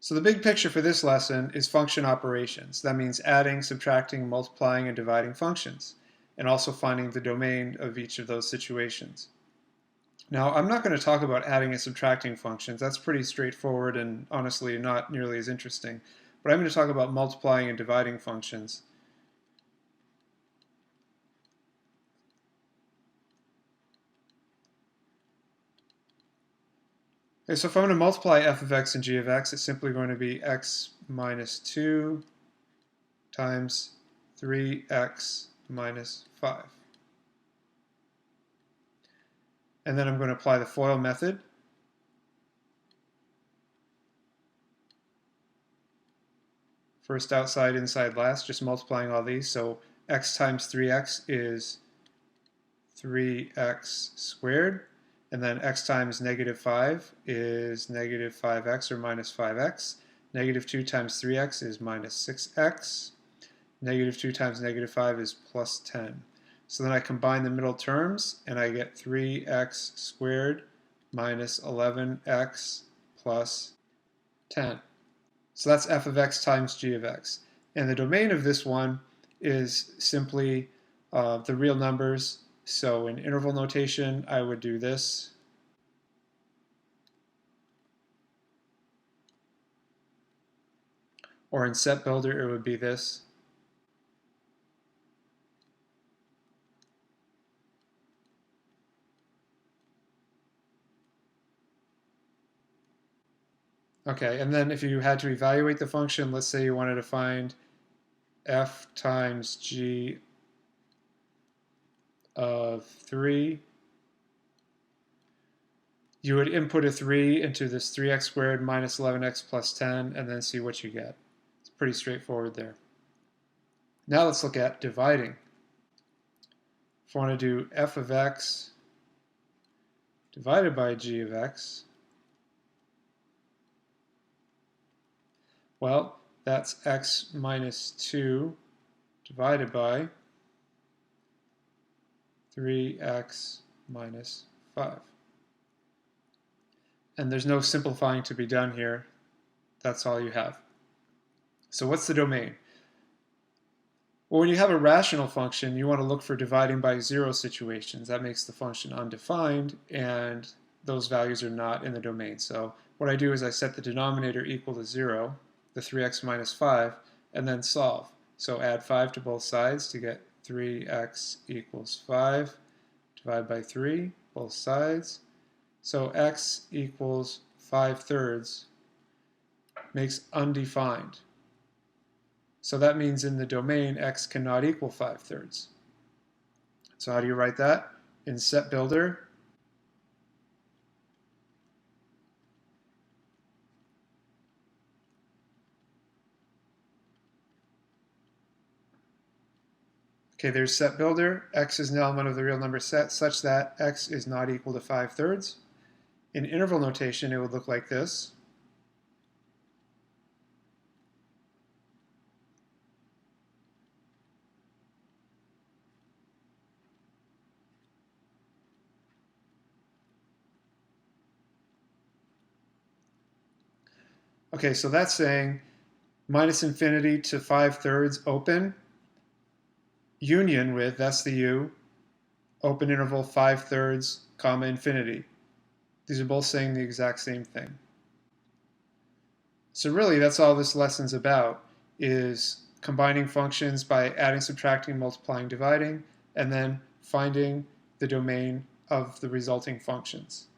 So the big picture for this lesson is function operations. That means adding, subtracting, multiplying, and dividing functions, and also finding the domain of each of those situations. Now, I'm not going to talk about adding and subtracting functions. That's pretty straightforward and honestly not nearly as interesting. But I'm going to talk about multiplying and dividing functions. Okay, so if I'm going to multiply f of x and g of x, it's simply going to be x minus 2 times 3x minus 5. And then I'm going to apply the FOIL method. First outside, inside last, just multiplying all these. So x times 3x is 3x squared. And then x times negative 5 is negative 5x or minus 5x. Negative 2 times 3x is minus 6x. Negative 2 times negative 5 is plus 10. So then I combine the middle terms and I get 3x squared minus 11x plus 10. So that's f of x times g of x. And the domain of this one is simply the real numbers. So in interval notation, I would do this. Or in set builder, it would be this. Okay, and then if you had to evaluate the function, let's say you wanted to find f times g of 3, you would input a 3 into this 3x squared minus 11x plus 10 and then see what you get. It's pretty straightforward there. Now let's look at dividing. If I want to do f of x divided by g of x, well, that's x minus 2 divided by 3x minus 5. And there's no simplifying to be done here. That's all you have. So what's the domain? Well, when you have a rational function, you want to look for dividing by 0 situations. That makes the function undefined, and those values are not in the domain. So what I do is I set the denominator equal to 0, the 3x minus 5, and then solve. So add 5 to both sides to get 3x equals 5. Divide by 3, both sides. So x equals 5/3 makes undefined. So that means in the domain, x cannot equal 5/3. So how do you write that? In set builder, okay, there's set builder. X is an element of the real number set such that x is not equal to 5/3. In interval notation, it would look like this. Okay, so that's saying minus infinity to 5/3 open, union with, that's the u, open interval 5/3, comma, infinity. These are both saying the exact same thing. So really, that's all this lesson's about, is combining functions by adding, subtracting, multiplying, dividing, and then finding the domain of the resulting functions.